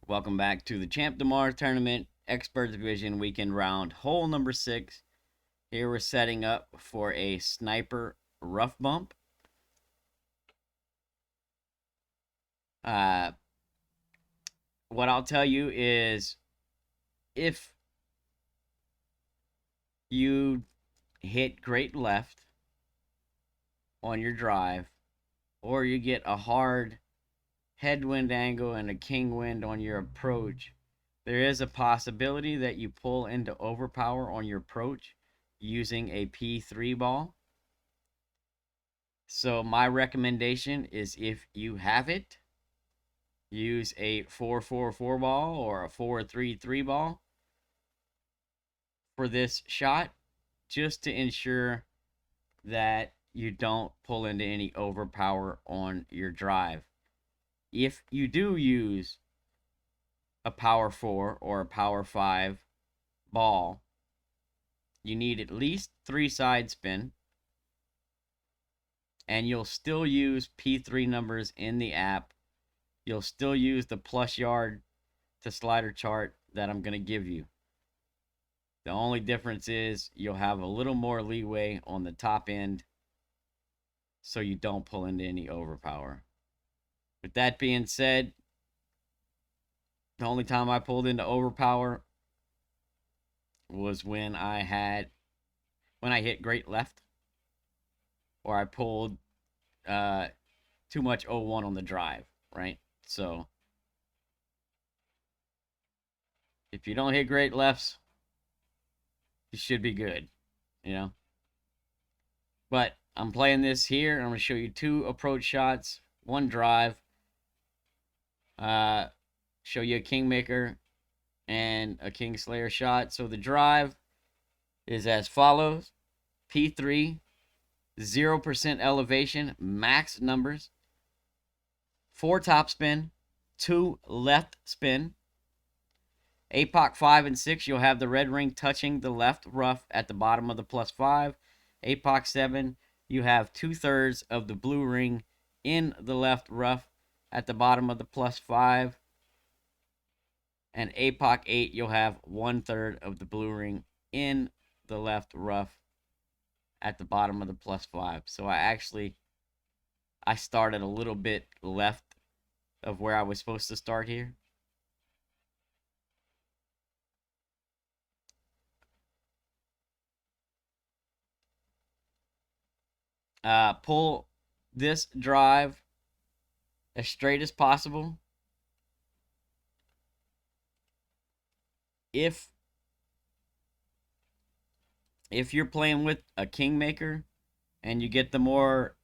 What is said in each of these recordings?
Welcome back to the Champ Demar Tournament Expert Division Weekend Round, hole number 6. Here we're setting up for a sniper rough bump. What I'll tell you is if you hit great left on your drive, or you get a hard headwind angle and a king wind on your approach, there is a possibility that you pull into overpower on your approach using a P3 ball. So my recommendation is, if you have it, use a 4-4-4 ball or a 4-3-3 ball for this shot, just to ensure that you don't pull into any overpower on your drive. If you do use a power 4 or a power 5 ball, you need at least 3 side spin, and you'll still use P3 numbers in the app. You'll still use the plus yard to slider chart that I'm going to give you. The only difference is you'll have a little more leeway on the top end, so you don't pull into any overpower. With that being said, the only time I pulled into overpower was when I hit great left, or I pulled too much 0-1 on the drive, right? So if you don't hit great lefts, you should be good, you know. But I'm playing this here, and I'm going to show you 2 approach shots, 1 drive, show you a Kingmaker and a Kingslayer shot. So the drive is as follows: P3, 0% elevation, max numbers, 4 top spin, 2 left spin. APOC 5 and 6, you'll have the red ring touching the left rough at the bottom of the +5. APOC 7, you have 2/3 of the blue ring in the left rough at the bottom of the +5. And APOC 8, you'll have 1/3 of the blue ring in the left rough at the bottom of the +5. So I started a little bit left of where I was supposed to start here. Pull this drive as straight as possible. If you're playing with a Kingmaker and you get the more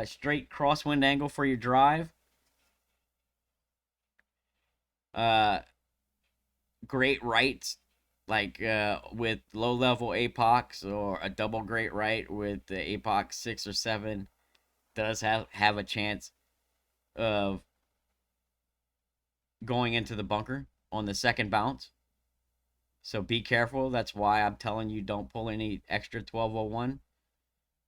straight crosswind angle for your drive, great rights, like with low-level APOCs, or a double great right with the APOC 6 or 7, does have a chance of going into the bunker on the second bounce. So be careful. That's why I'm telling you, don't pull any extra 1201.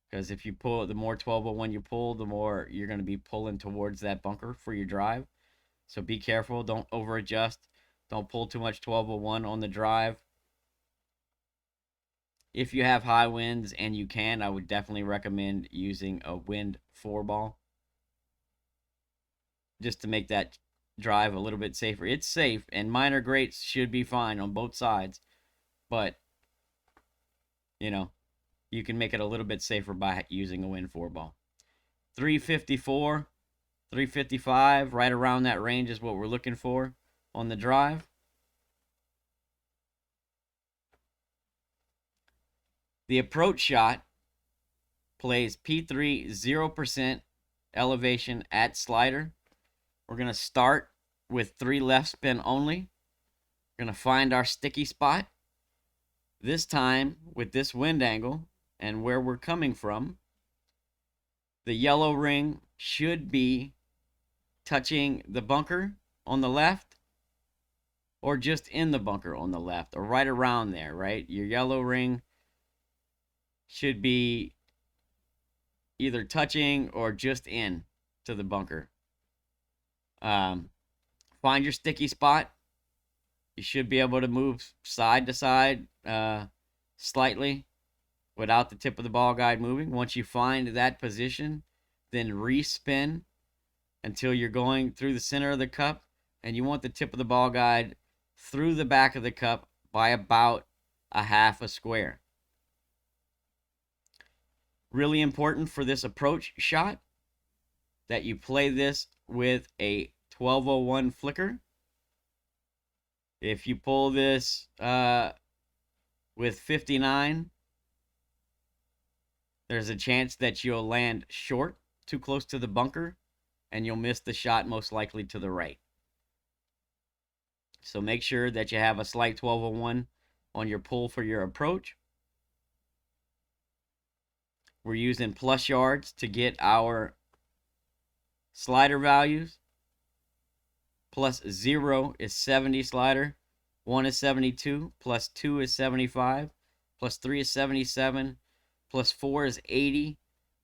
Because if you pull, the more 1201 you pull, the more you're going to be pulling towards that bunker for your drive. So be careful. Don't over adjust. Don't pull too much 1201 on the drive. If you have high winds and you can, I would definitely recommend using a wind 4 ball, just to make that drive a little bit safer. It's safe, and minor greats should be fine on both sides, but you know, you can make it a little bit safer by using a wind 4 ball. 354, 355, right around that range is what we're looking for on the drive. The approach shot plays P3, 0% elevation at slider. We're going to start with 3 left spin only. We're going to find our sticky spot. This time, with this wind angle and where we're coming from, the yellow ring should be touching the bunker on the left, or just in the bunker on the left, or right around there, right? Your yellow ring should be either touching or just in to the bunker. find your sticky spot. You should be able to move side to side slightly without the tip of the ball guide moving. Once you find that position, then respin until you're going through the center of the cup, and you want the tip of the ball guide through the back of the cup by about a half a square. Really important for this approach shot that you play this with a 1201 flicker. If you pull this with 59, there's a chance that you'll land short, too close to the bunker, and you'll miss the shot most likely to the right. So make sure that you have a slight 1201 on your pull for your approach. We're using plus yards to get our slider values. Plus 0 is 70 slider. 1 is 72. Plus 2 is 75. Plus 3 is 77. Plus 4 is 80.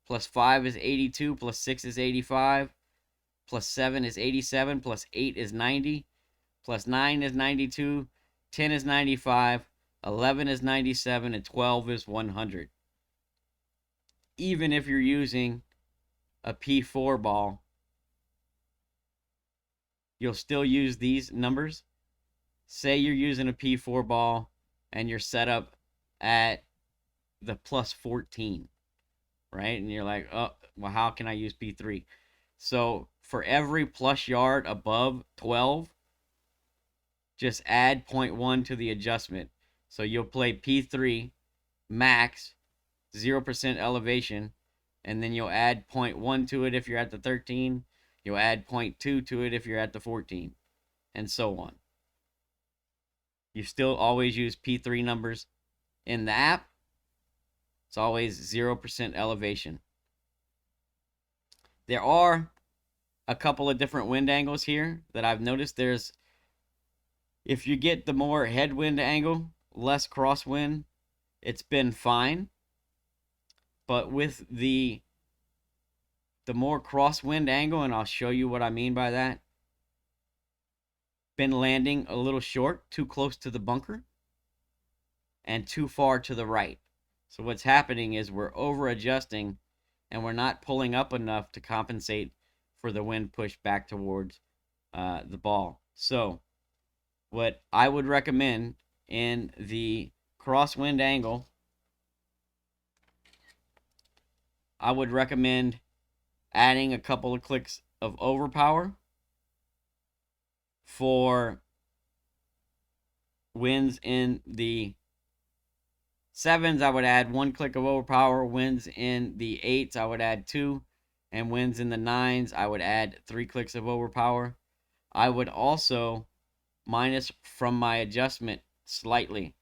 Plus 5 is 82. Plus 6 is 85. Plus 7 is 87. Plus 8 is 90. Plus 9 is 92. 10 is 95. 11 is 97. And 12 is 100. Even if you're using a P4 ball, you'll still use these numbers. Say you're using a P4 ball and you're set up at the plus 14, right? And you're like, oh, well, how can I use P3? So for every plus yard above 12, just add 0.1 to the adjustment. So you'll play P3 max, 0% elevation, and then you'll add 0.1 to it if you're at the 13. You'll add 0.2 to it if you're at the 14, and so on. You still always use P3 numbers. In the app, it's always 0% elevation. There are a couple of different wind angles here that I've noticed. If you get the more headwind angle, less crosswind, it's been fine. But with the more crosswind angle, and I'll show you what I mean by that, been landing a little short, too close to the bunker, and too far to the right. So what's happening is we're over adjusting, and we're not pulling up enough to compensate for the wind push back towards the ball. So what I would recommend in the crosswind angle, I would recommend adding a couple of clicks of overpower for winds in the 7s. I would add 1 click of overpower. Winds in the 8s, I would add 2. And winds in the 9s, I would add 3 clicks of overpower. I would also minus from my adjustment slightly.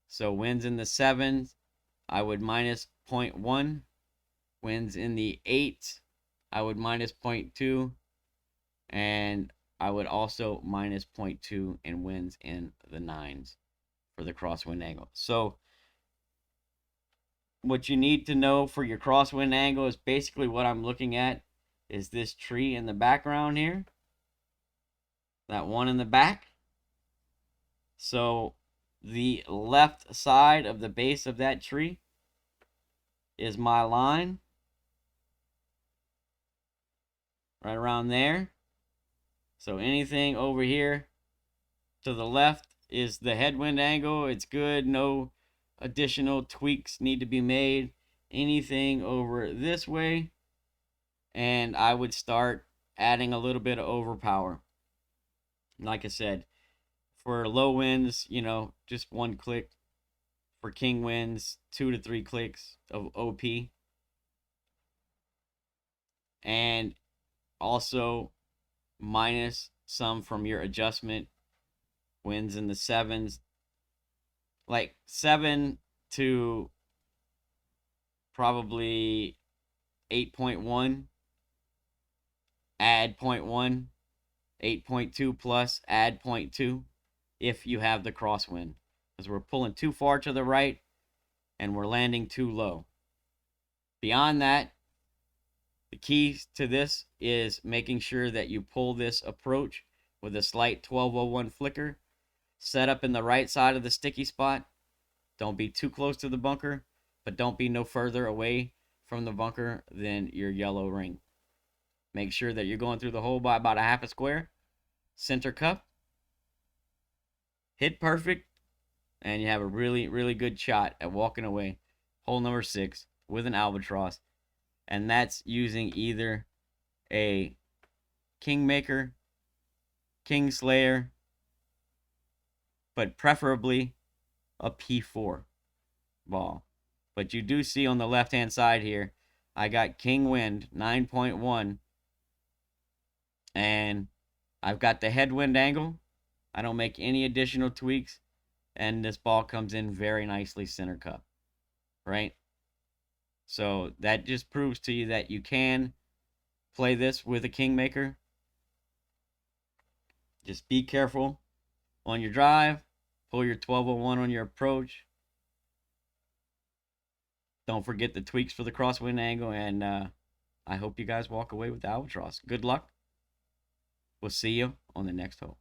So winds in the 7s, I would minus 0.1. Winds in the 8s, I would minus 0.2. And I would also minus 0.2 in winds in the 9s for the crosswind angle. So what you need to know for your crosswind angle is basically what I'm looking at is this tree in the background here. That one in the back. So the left side of the base of that tree is my line. Right around there. So anything over here to the left is the headwind angle. It's good. No additional tweaks need to be made. Anything over this way, and I would start adding a little bit of overpower. Like I said, for low winds, just 1 click. For king winds, 2 to 3 clicks of OP. And also minus some from your adjustment. Winds in the 7s, like 7 to probably 8.1, add 0.1, 8.2 plus, add 0.2 if you have the crosswind, because we're pulling too far to the right and we're landing too low. Beyond that, the key to this is making sure that you pull this approach with a slight 1201 flicker. Set up in the right side of the sticky spot. Don't be too close to the bunker, but don't be no further away from the bunker than your yellow ring. Make sure that you're going through the hole by about a half a square. Center cup. Hit perfect, and you have a really, really good shot at walking away. Hole number 6 with an albatross. And that's using either a Kingmaker, Kingslayer, but preferably a P4 ball. But you do see on the left-hand side here, I got King Wind 9.1, and I've got the headwind angle. I don't make any additional tweaks, and this ball comes in very nicely center cup, right? So that just proves to you that you can play this with a Kingmaker. Just be careful on your drive. Pull your 1201 on your approach. Don't forget the tweaks for the crosswind angle, and I hope you guys walk away with the Albatross. Good luck. We'll see you on the next hole.